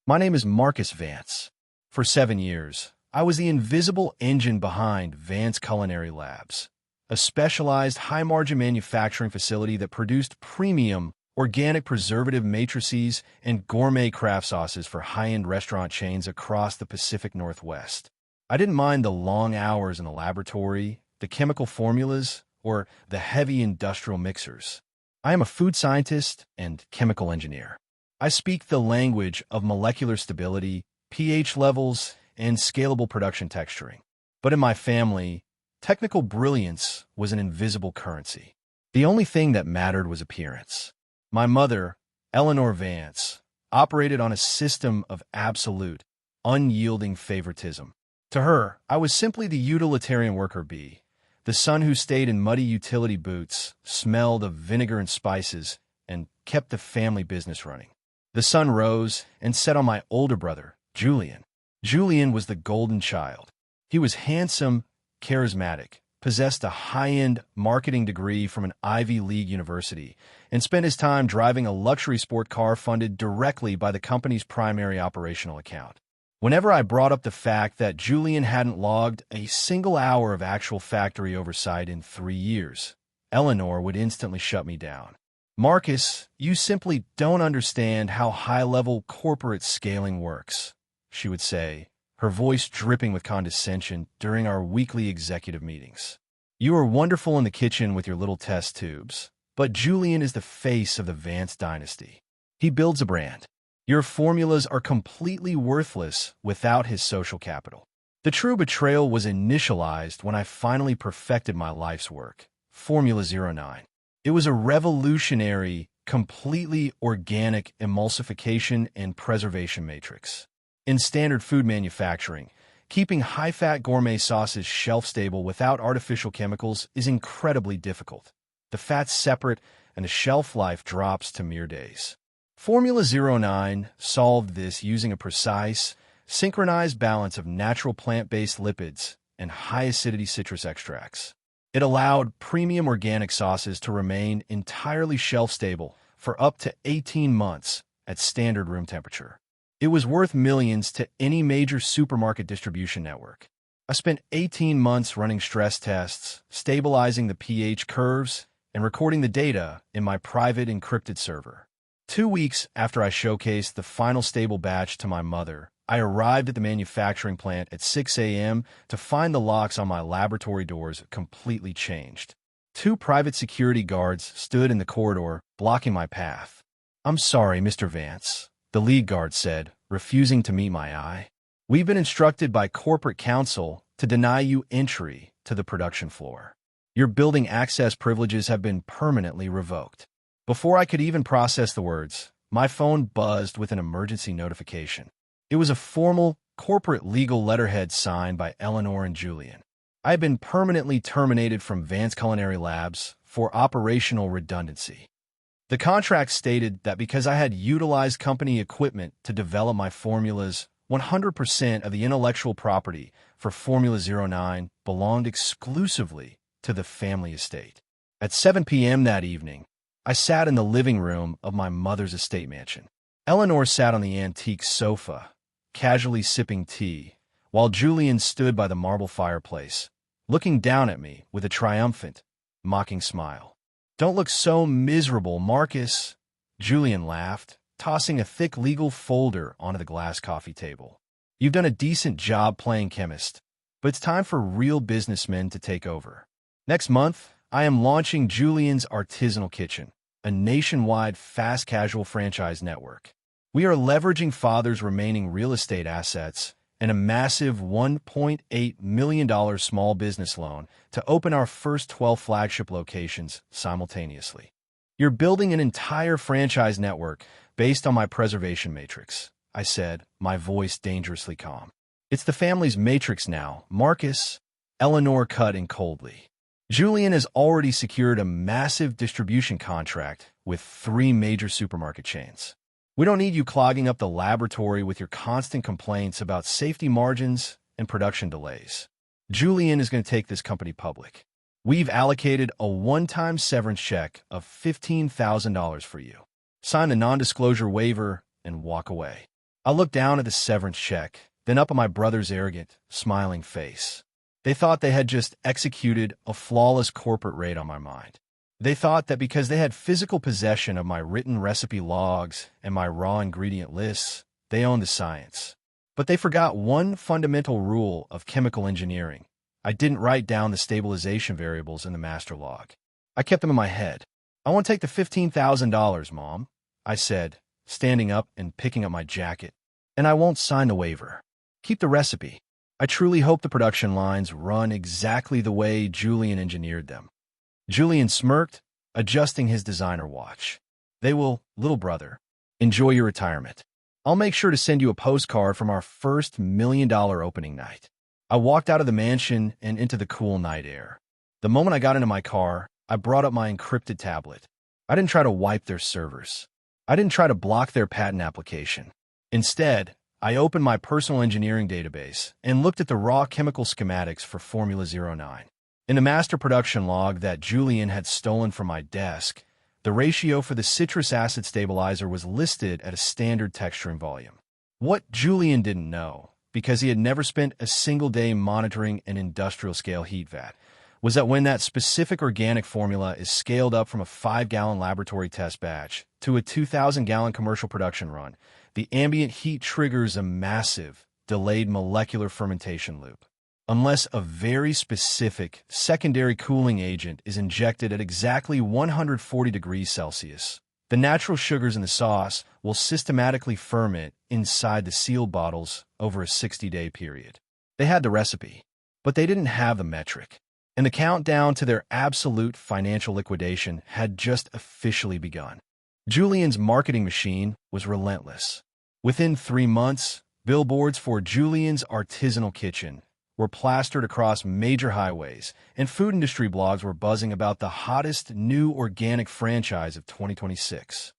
My name is Marcus Vance. For 7 years, I was the invisible engine behind Vance Culinary Labs, a specialized high-margin manufacturing facility that produced premium, organic preservative matrices and gourmet craft sauces for high-end restaurant chains across the Pacific Northwest. I didn't mind the long hours in the laboratory, the chemical formulas, or the heavy industrial mixers. I am a food scientist and chemical engineer. I speak the language of molecular stability, pH levels, and scalable production texturing. But in my family, technical brilliance was an invisible currency. The only thing that mattered was appearance. My mother, Eleanor Vance, operated on a system of absolute, unyielding favoritism. To her, I was simply the utilitarian worker bee, the son who stayed in muddy utility boots, smelled of vinegar and spices, and kept the family business running. The sun rose and set on my older brother, Julian. Julian was the golden child. He was handsome, charismatic, possessed a high-end marketing degree from an Ivy League university, and spent his time driving a luxury sport car funded directly by the company's primary operational account. Whenever I brought up the fact that Julian hadn't logged a single hour of actual factory oversight in 3 years, Eleanor would instantly shut me down. "Marcus, you simply don't understand how high-level corporate scaling works," she would say, her voice dripping with condescension during our weekly executive meetings. "You are wonderful in the kitchen with your little test tubes, but Julian is the face of the Vance dynasty. He builds a brand. Your formulas are completely worthless without his social capital." The true betrayal was initialized when I finally perfected my life's work, Formula 09. It was a revolutionary, completely organic emulsification and preservation matrix. In standard food manufacturing, keeping high-fat gourmet sauces shelf-stable without artificial chemicals is incredibly difficult. The fat's separate, and the shelf life drops to mere days. Formula 09 solved this using a precise, synchronized balance of natural plant-based lipids and high-acidity citrus extracts. It allowed premium organic sauces to remain entirely shelf-stable for up to 18 months at standard room temperature. It was worth millions to any major supermarket distribution network. I spent 18 months running stress tests, stabilizing the pH curves, and recording the data in my private encrypted server. 2 weeks after I showcased the final stable batch to my mother, I arrived at the manufacturing plant at 6 a.m. to find the locks on my laboratory doors completely changed. 2 private security guards stood in the corridor, blocking my path. "I'm sorry, Mr. Vance," the lead guard said, refusing to meet my eye. "We've been instructed by corporate counsel to deny you entry to the production floor. Your building access privileges have been permanently revoked." Before I could even process the words, my phone buzzed with an emergency notification. It was a formal, corporate legal letterhead signed by Eleanor and Julian. I had been permanently terminated from Vance Culinary Labs for operational redundancy. The contract stated that because I had utilized company equipment to develop my formulas, 100% of the intellectual property for Formula 09 belonged exclusively to the family estate. At 7 p.m. that evening, I sat in the living room of my mother's estate mansion. Eleanor sat on the antique sofa, casually sipping tea, while Julian stood by the marble fireplace, looking down at me with a triumphant, mocking smile. "Don't look so miserable, Marcus," Julian laughed, tossing a thick legal folder onto the glass coffee table. "You've done a decent job playing chemist, but it's time for real businessmen to take over. Next month, I am launching Julian's Artisanal Kitchen, a nationwide fast casual franchise network. We are leveraging Father's remaining real estate assets and a massive $1.8 million small business loan to open our first 12 flagship locations simultaneously. You're building an entire franchise network based on my preservation matrix," I said, my voice dangerously calm. "It's the family's matrix now, Marcus," Eleanor cut in coldly. "Julian has already secured a massive distribution contract with 3 major supermarket chains. We don't need you clogging up the laboratory with your constant complaints about safety margins and production delays. Julian is going to take this company public. We've allocated a one-time severance check of $15,000 for you. Sign the non-disclosure waiver and walk away." I looked down at the severance check, then up at my brother's arrogant, smiling face. They thought they had just executed a flawless corporate raid on my mind. They thought that because they had physical possession of my written recipe logs and my raw ingredient lists, they owned the science. But they forgot one fundamental rule of chemical engineering. I didn't write down the stabilization variables in the master log. I kept them in my head. "I want to take the $15,000, Mom," I said, standing up and picking up my jacket. "And I won't sign the waiver. Keep the recipe. I truly hope the production lines run exactly the way Julian engineered them." Julian smirked, adjusting his designer watch. "They will, little brother. Enjoy your retirement. I'll make sure to send you a postcard from our first $1 million opening night." I walked out of the mansion and into the cool night air. The moment I got into my car, I brought up my encrypted tablet. I didn't try to wipe their servers. I didn't try to block their patent application. Instead, I opened my personal engineering database and looked at the raw chemical schematics for Formula 09. In the master production log that Julian had stolen from my desk, the ratio for the citrus acid stabilizer was listed at a standard texturing volume. What Julian didn't know, because he had never spent a single day monitoring an industrial-scale heat vat, was that when that specific organic formula is scaled up from a 5-gallon laboratory test batch to a 2,000-gallon commercial production run, the ambient heat triggers a massive, delayed molecular fermentation loop. Unless a very specific secondary cooling agent is injected at exactly 140 degrees Celsius, the natural sugars in the sauce will systematically ferment inside the sealed bottles over a 60-day period. They had the recipe, but they didn't have the metric, and the countdown to their absolute financial liquidation had just officially begun. Julian's marketing machine was relentless. Within 3 months, billboards for Julian's Artisanal Kitchen were plastered across major highways, and food industry blogs were buzzing about the hottest new organic franchise of 2026.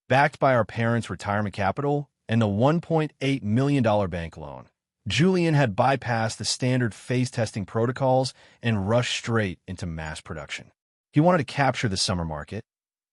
Backed by our parents' retirement capital and the $1.8 million bank loan, Julian had bypassed the standard phase testing protocols and rushed straight into mass production. He wanted to capture the summer market,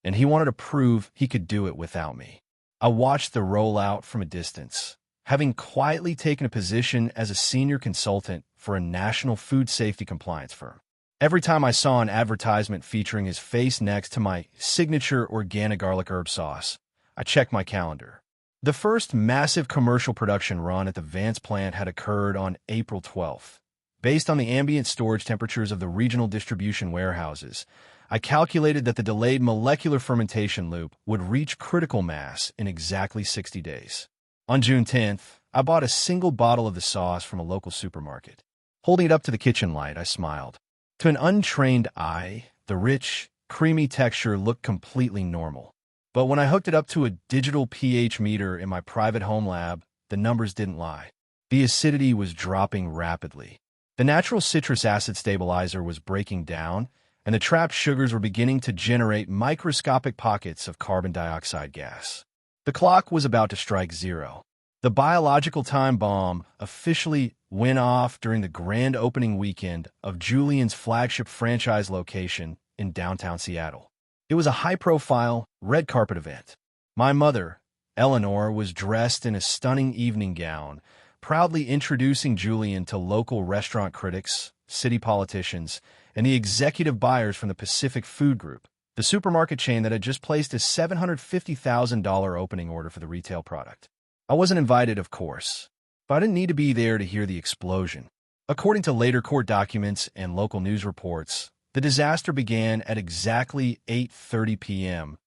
and he wanted to prove he could do it without me. I watched the rollout from a distance, having quietly taken a position as a senior consultant for a national food safety compliance firm. Every time I saw an advertisement featuring his face next to my signature organic garlic herb sauce, I checked my calendar. The first massive commercial production run at the Vance plant had occurred on April 12th. Based on the ambient storage temperatures of the regional distribution warehouses, I calculated that the delayed molecular fermentation loop would reach critical mass in exactly 60 days. On June 10th, I bought a single bottle of the sauce from a local supermarket. Holding it up to the kitchen light, I smiled. To an untrained eye, the rich, creamy texture looked completely normal. But when I hooked it up to a digital pH meter in my private home lab, the numbers didn't lie. The acidity was dropping rapidly. The natural citrus acid stabilizer was breaking down, and the trapped sugars were beginning to generate microscopic pockets of carbon dioxide gas. The clock was about to strike zero. The biological time bomb officially went off during the grand opening weekend of Julian's flagship franchise location in downtown Seattle. It was a high-profile, red carpet event. My mother, Eleanor, was dressed in a stunning evening gown, proudly introducing Julian to local restaurant critics, city politicians, and the executive buyers from the Pacific Food Group, the supermarket chain that had just placed a $750,000 opening order for the retail product. I wasn't invited, of course, but I didn't need to be there to hear the explosion. According to later court documents and local news reports, the disaster began at exactly 8:30 p.m.,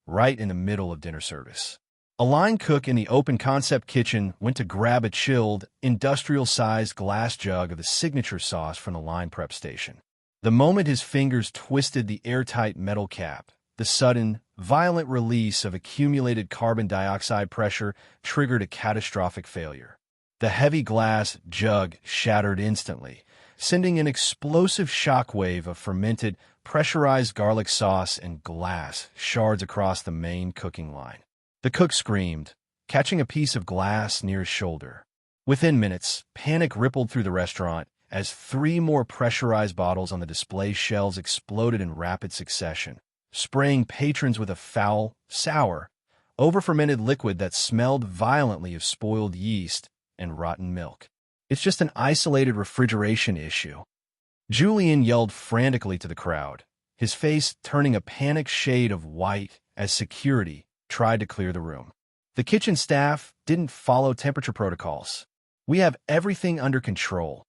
right in the middle of dinner service. A line cook in the open-concept kitchen went to grab a chilled, industrial-sized glass jug of the signature sauce from the line prep station. The moment his fingers twisted the airtight metal cap, the sudden, violent release of accumulated carbon dioxide pressure triggered a catastrophic failure. The heavy glass jug shattered instantly, sending an explosive shockwave of fermented, pressurized garlic sauce and glass shards across the main cooking line. The cook screamed, catching a piece of glass near his shoulder. Within minutes, panic rippled through the restaurant as 3 more pressurized bottles on the display shelves exploded in rapid succession, spraying patrons with a foul, sour, over-fermented liquid that smelled violently of spoiled yeast and rotten milk. It's just an isolated refrigeration issue. Julian yelled frantically to the crowd, his face turning a panicked shade of white as security tried to clear the room. The kitchen staff didn't follow temperature protocols. We have everything under control.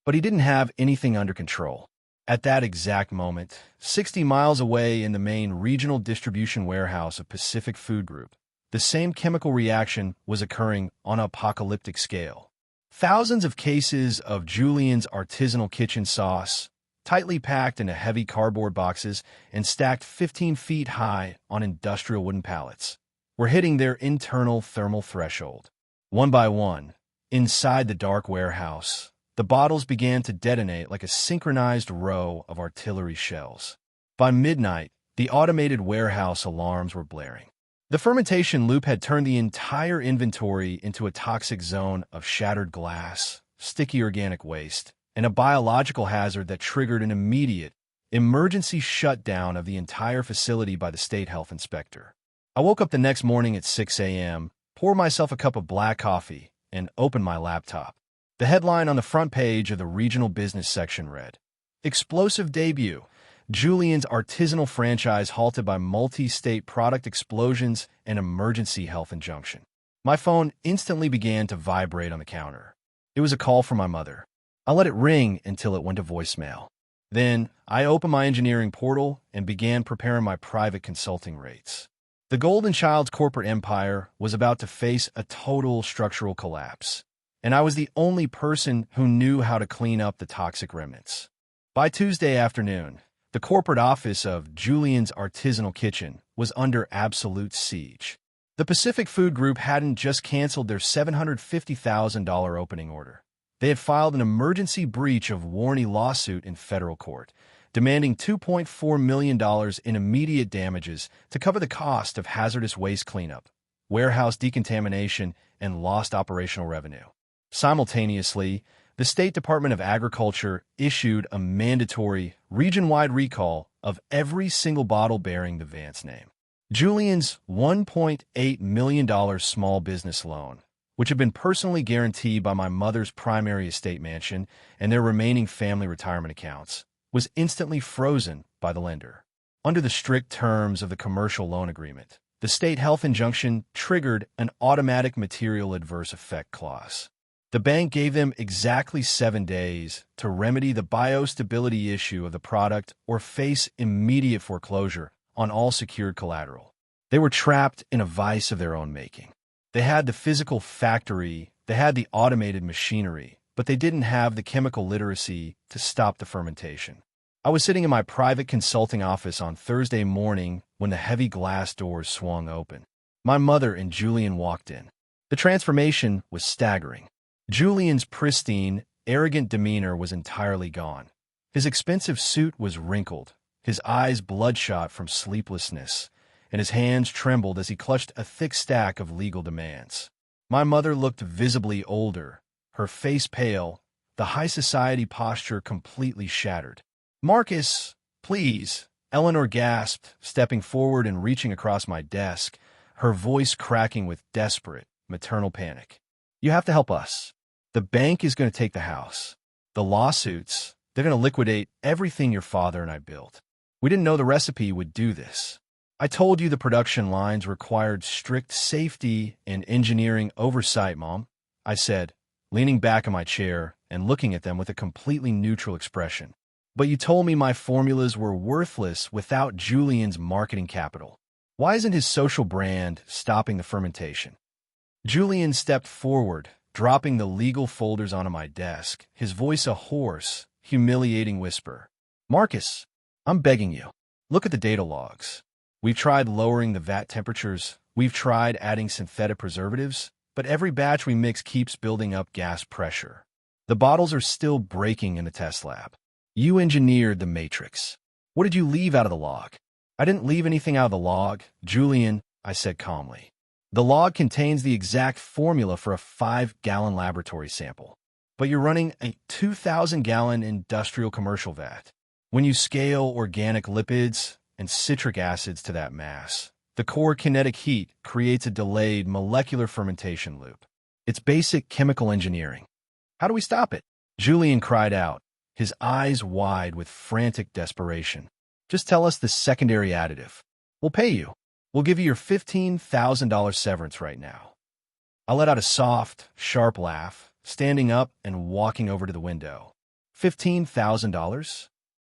But he didn't have anything under control. At that exact moment, 60 miles away in the main regional distribution warehouse of Pacific Food Group, the same chemical reaction was occurring on an apocalyptic scale. Thousands of cases of Julian's artisanal kitchen sauce, tightly packed into heavy cardboard boxes and stacked 15 feet high on industrial wooden pallets, were hitting their internal thermal threshold. One by one, inside the dark warehouse, the bottles began to detonate like a synchronized row of artillery shells. By midnight, the automated warehouse alarms were blaring. The fermentation loop had turned the entire inventory into a toxic zone of shattered glass, sticky organic waste, and a biological hazard that triggered an immediate, emergency shutdown of the entire facility by the state health inspector. I woke up the next morning at 6 a.m., poured myself a cup of black coffee, and opened my laptop. The headline on the front page of the regional business section read, "Explosive debut. Julian's artisanal franchise halted by multi-state product explosions and emergency health injunction." My phone instantly began to vibrate on the counter. It was a call from my mother. I let it ring until it went to voicemail. Then, I opened my engineering portal and began preparing my private consulting rates. The Golden Child's corporate empire was about to face a total structural collapse, and I was the only person who knew how to clean up the toxic remnants. By Tuesday afternoon, the corporate office of Julian's Artisanal Kitchen was under absolute siege. The Pacific Food Group hadn't just canceled their $750,000 opening order. They had filed an emergency breach of warranty lawsuit in federal court, demanding $2.4 million in immediate damages to cover the cost of hazardous waste cleanup, warehouse decontamination, and lost operational revenue. Simultaneously, the State Department of Agriculture issued a mandatory region-wide recall of every single bottle bearing the Vance name. Julian's $1.8 million small business loan, which had been personally guaranteed by my mother's primary estate mansion and their remaining family retirement accounts, was instantly frozen by the lender. Under the strict terms of the commercial loan agreement, the state health injunction triggered an automatic material adverse effect clause. The bank gave them exactly 7 days to remedy the biostability issue of the product or face immediate foreclosure on all secured collateral. They were trapped in a vice of their own making. They had the physical factory, they had the automated machinery, but they didn't have the chemical literacy to stop the fermentation. I was sitting in my private consulting office on Thursday morning when the heavy glass doors swung open. My mother and Julian walked in. The transformation was staggering. Julian's pristine, arrogant demeanor was entirely gone. His expensive suit was wrinkled, his eyes bloodshot from sleeplessness, and his hands trembled as he clutched a thick stack of legal demands. My mother looked visibly older, her face pale, the high society posture completely shattered. "Marcus, please," Eleanor gasped, stepping forward and reaching across my desk, her voice cracking with desperate, maternal panic. "You have to help us. The bank is going to take the house. The lawsuits, they're going to liquidate everything your father and I built. We didn't know the recipe would do this. I told you the production lines required strict safety and engineering oversight, Mom," I said, leaning back in my chair and looking at them with a completely neutral expression. "But you told me my formulas were worthless without Julian's marketing capital. Why isn't his social brand stopping the fermentation?" Julian stepped forward, dropping the legal folders onto my desk, his voice a hoarse, humiliating whisper. "Marcus, I'm begging you. Look at the data logs. We've tried lowering the vat temperatures, we've tried adding synthetic preservatives, but every batch we mix keeps building up gas pressure. The bottles are still breaking in the test lab. You engineered the matrix. What did you leave out of the log?" "I didn't leave anything out of the log, Julian," I said calmly. "The log contains the exact formula for a 5-gallon laboratory sample, but you're running a 2,000-gallon industrial commercial vat. When you scale organic lipids and citric acids to that mass, The core kinetic heat creates a delayed molecular fermentation loop. It's basic chemical engineering. How do we stop it? Julian cried out, his eyes wide with frantic desperation. Just tell us the secondary additive. We'll pay you. We'll give you your $15,000 severance right now. I let out a soft, sharp laugh, standing up and walking over to the window. $15,000?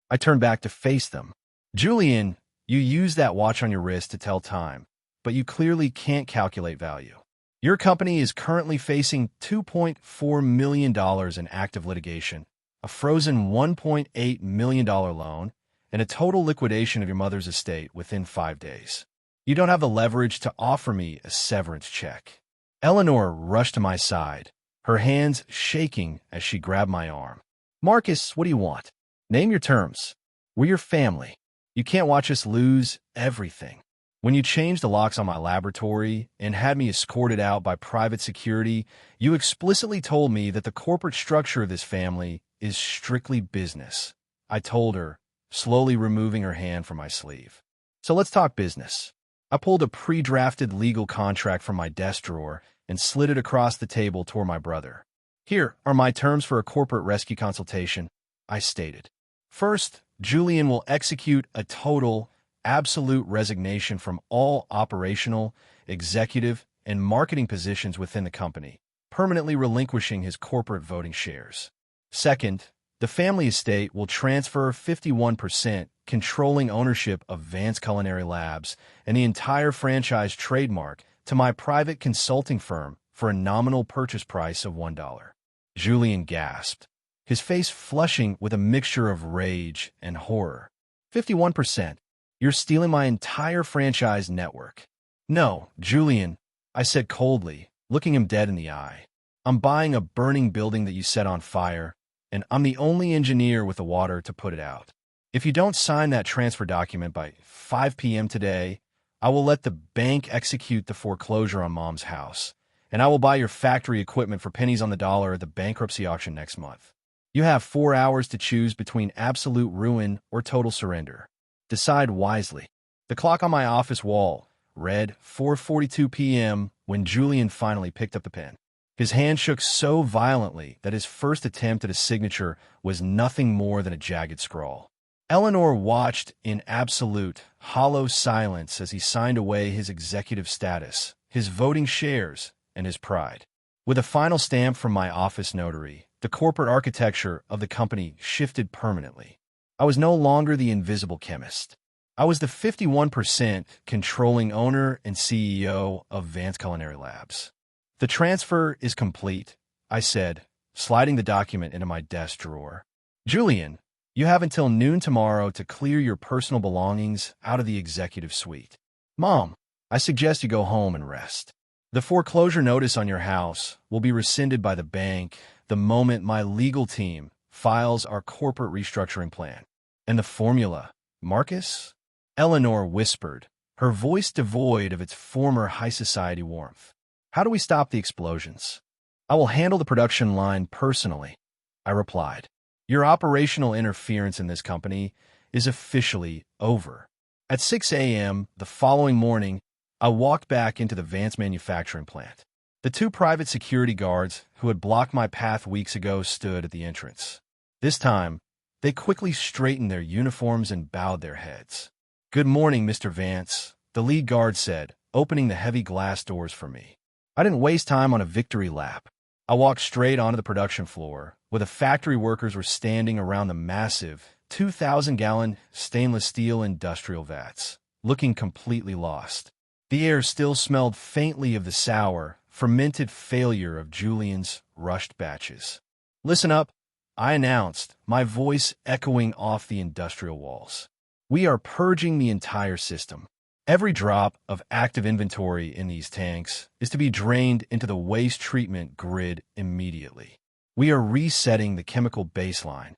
I turned back to face them. Julian, you use that watch on your wrist to tell time, but you clearly can't calculate value. Your company is currently facing $2.4 million in active litigation, a frozen $1.8 million loan, and a total liquidation of your mother's estate within 5 days. You don't have the leverage to offer me a severance check. Eleanor rushed to my side, her hands shaking as she grabbed my arm. Marcus, what do you want? Name your terms. We're your family. You can't watch us lose everything. When you changed the locks on my laboratory and had me escorted out by private security, you explicitly told me that the corporate structure of this family is strictly business. I told her, slowly removing her hand from my sleeve. So let's talk business. I pulled a pre-drafted legal contract from my desk drawer and slid it across the table toward my brother. Here are my terms for a corporate rescue consultation, I stated. First, Julian will execute a total, absolute resignation from all operational, executive, and marketing positions within the company, permanently relinquishing his corporate voting shares. Second, the family estate will transfer 51% controlling ownership of Vance Culinary Labs and the entire franchise trademark to my private consulting firm for a nominal purchase price of $1. Julian gasped, his face flushing with a mixture of rage and horror. 51%. You're stealing my entire franchise network. No, Julian, I said coldly, looking him dead in the eye. I'm buying a burning building that you set on fire, and I'm the only engineer with the water to put it out. If you don't sign that transfer document by 5 p.m. today, I will let the bank execute the foreclosure on Mom's house, and I will buy your factory equipment for pennies on the dollar at the bankruptcy auction next month. You have 4 hours to choose between absolute ruin or total surrender. Decide wisely. The clock on my office wall read 4:42 p.m. when Julian finally picked up the pen. His hand shook so violently that his first attempt at a signature was nothing more than a jagged scrawl. Eleanor watched in absolute, hollow silence as he signed away his executive status, his voting shares, and his pride. With a final stamp from my office notary, the corporate architecture of the company shifted permanently. I was no longer the invisible chemist. I was the 51% controlling owner and CEO of Vance Culinary Labs. The transfer is complete, I said, sliding the document into my desk drawer. Julian, you have until noon tomorrow to clear your personal belongings out of the executive suite. Mom, I suggest you go home and rest. The foreclosure notice on your house will be rescinded by the bank the moment my legal team files our corporate restructuring plan. And the formula, Marcus? Eleanor whispered, her voice devoid of its former high society warmth. How do we stop the explosions? I will handle the production line personally, I replied. Your operational interference in this company is officially over. At 6 a.m. the following morning, I walked back into the Vance manufacturing plant. The two private security guards who had blocked my path weeks ago stood at the entrance. This time, they quickly straightened their uniforms and bowed their heads. Good morning, Mr. Vance, the lead guard said, opening the heavy glass doors for me. I didn't waste time on a victory lap. I walked straight onto the production floor, where the factory workers were standing around the massive 2,000-gallon stainless steel industrial vats, looking completely lost. The air still smelled faintly of the sour, fermented failure of Julian's rushed batches. Listen up, I announced, my voice echoing off the industrial walls. We are purging the entire system. Every drop of active inventory in these tanks is to be drained into the waste treatment grid immediately. We are resetting the chemical baseline.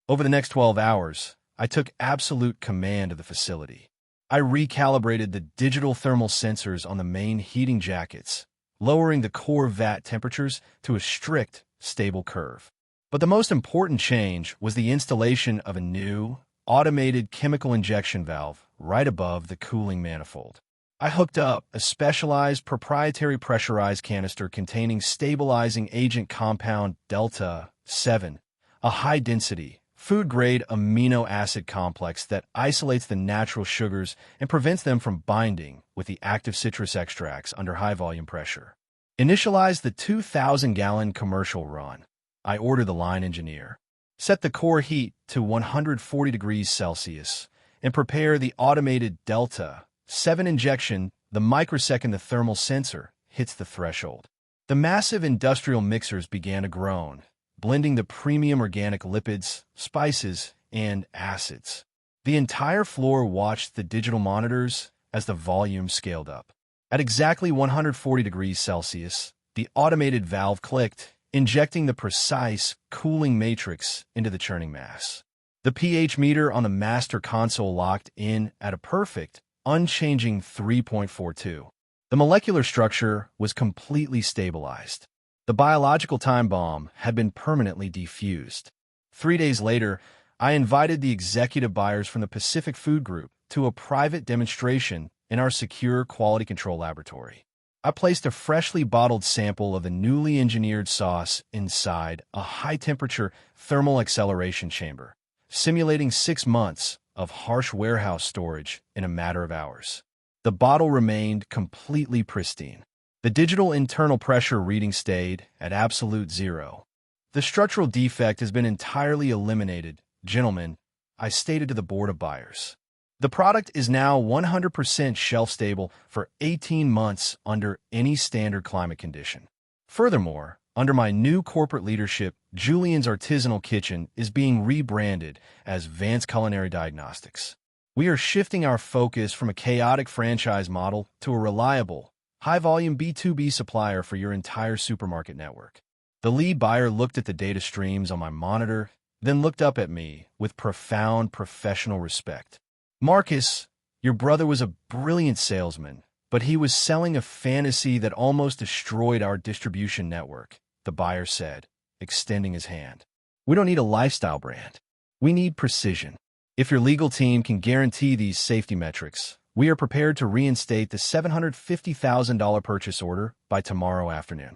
Over the next 12 hours, I took absolute command of the facility. I recalibrated the digital thermal sensors on the main heating jackets, lowering the core vat temperatures to a strict, stable curve. But the most important change was the installation of a new, automated chemical injection valve right above the cooling manifold. I hooked up a specialized proprietary pressurized canister containing stabilizing agent compound Delta 7, a high-density, food-grade amino acid complex that isolates the natural sugars and prevents them from binding with the active citrus extracts under high-volume pressure. Initialize the 2,000-gallon commercial run. I order the line engineer. Set the core heat to 140 degrees Celsius and prepare the automated Delta 7 injection the microsecond the thermal sensor hits the threshold. The massive industrial mixers began to groan, blending the premium organic lipids, spices, and acids. The entire floor watched the digital monitors as the volume scaled up. At exactly 140 degrees Celsius, the automated valve clicked, injecting the precise cooling matrix into the churning mass. The pH meter on the master console locked in at a perfect, unchanging 3.42. The molecular structure was completely stabilized. The biological time bomb had been permanently defused. 3 days later, I invited the executive buyers from the Pacific Food Group to a private demonstration in our secure quality control laboratory. I placed a freshly bottled sample of the newly engineered sauce inside a high-temperature thermal acceleration chamber, simulating 6 months of harsh warehouse storage in a matter of hours. The bottle remained completely pristine. The digital internal pressure reading stayed at absolute zero. The structural defect has been entirely eliminated, gentlemen, I stated to the board of buyers. The product is now 100% shelf-stable for 18 months under any standard climate condition. Furthermore, under my new corporate leadership, Julian's Artisanal Kitchen is being rebranded as Vance Culinary Diagnostics. We are shifting our focus from a chaotic franchise model to a reliable, high-volume B2B supplier for your entire supermarket network. The lead buyer looked at the data streams on my monitor, then looked up at me with profound professional respect. Marcus, your brother was a brilliant salesman, but he was selling a fantasy that almost destroyed our distribution network, the buyer said, extending his hand. We don't need a lifestyle brand. We need precision. If your legal team can guarantee these safety metrics, we are prepared to reinstate the $750,000 purchase order by tomorrow afternoon.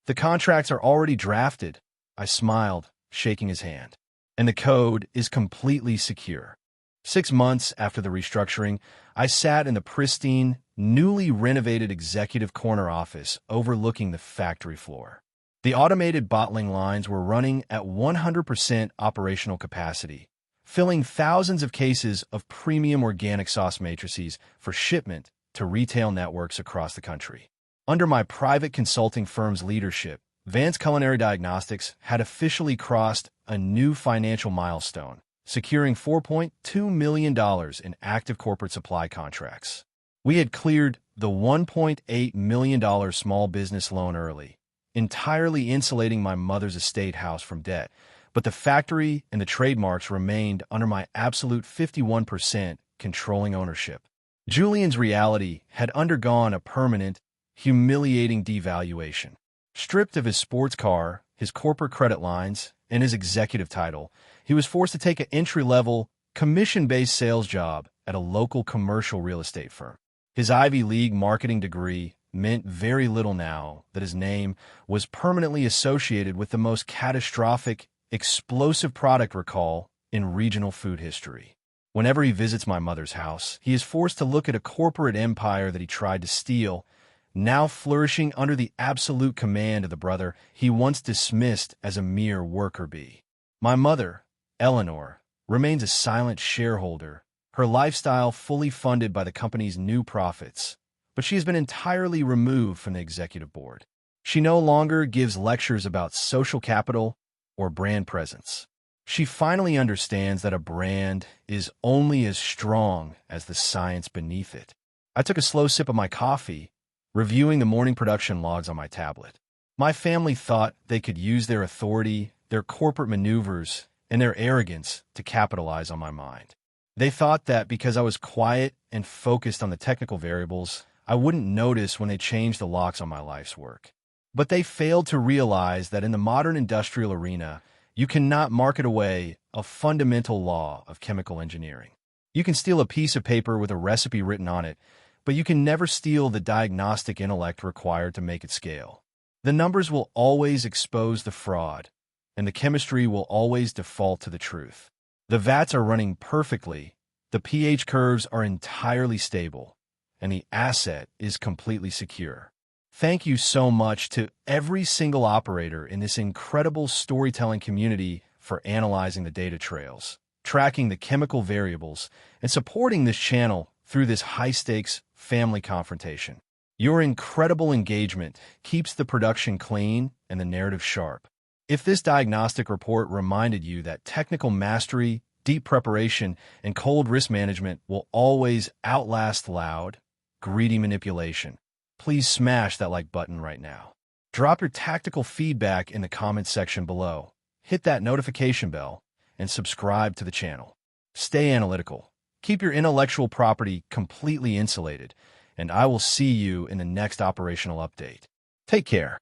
The contracts are already drafted, I smiled, shaking his hand. And the code is completely secure. 6 months after the restructuring, I sat in the pristine, newly renovated executive corner office overlooking the factory floor. The automated bottling lines were running at 100% operational capacity, filling thousands of cases of premium organic sauce matrices for shipment to retail networks across the country. Under my private consulting firm's leadership, Vance Culinary Diagnostics had officially crossed a new financial milestone, securing $4.2 million in active corporate supply contracts. We had cleared the $1.8 million small business loan early, entirely insulating my mother's estate house from debt, but the factory and the trademarks remained under my absolute 51% controlling ownership. Julian's reality had undergone a permanent, humiliating devaluation. Stripped of his sports car, his corporate credit lines, and his executive title, he was forced to take an entry-level, commission-based sales job at a local commercial real estate firm. His Ivy League marketing degree meant very little now that his name was permanently associated with the most catastrophic, explosive product recall in regional food history. Whenever he visits my mother's house, he is forced to look at a corporate empire that he tried to steal, now flourishing under the absolute command of the brother he once dismissed as a mere worker bee. My mother, Eleanor, remains a silent shareholder, her lifestyle fully funded by the company's new profits, but she has been entirely removed from the executive board. She no longer gives lectures about social capital or brand presence. She finally understands that a brand is only as strong as the science beneath it. I took a slow sip of my coffee, reviewing the morning production logs on my tablet. My family thought they could use their authority, their corporate maneuvers, and their arrogance to capitalize on my mind. They thought that because I was quiet and focused on the technical variables, I wouldn't notice when they changed the locks on my life's work. But they failed to realize that in the modern industrial arena, you cannot market away a fundamental law of chemical engineering. You can steal a piece of paper with a recipe written on it, but you can never steal the diagnostic intellect required to make it scale. The numbers will always expose the fraud, and the chemistry will always default to the truth. The vats are running perfectly, the pH curves are entirely stable, and the asset is completely secure. Thank you so much to every single operator in this incredible storytelling community for analyzing the data trails, tracking the chemical variables, and supporting this channel through this high-stakes family confrontation. Your incredible engagement keeps the production clean and the narrative sharp. If this diagnostic report reminded you that technical mastery, deep preparation, and cold risk management will always outlast loud, greedy manipulation, please smash that like button right now. Drop your tactical feedback in the comments section below. Hit that notification bell and subscribe to the channel. Stay analytical. Keep your intellectual property completely insulated, and I will see you in the next operational update. Take care.